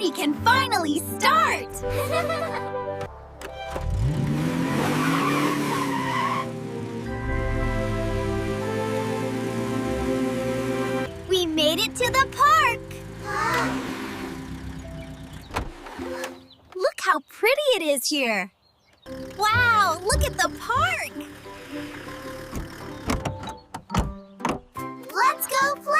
We can finally start! We made it to the park! Look how pretty it is here! Wow, look at the park! Let's go play!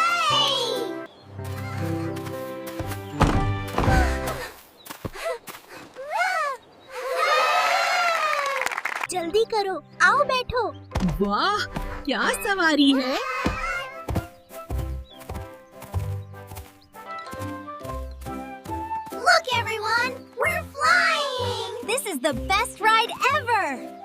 जल्दी करो, आओ बैठो। वाह, क्या सवारी है! Look everyone, we're flying! This is the best ride ever!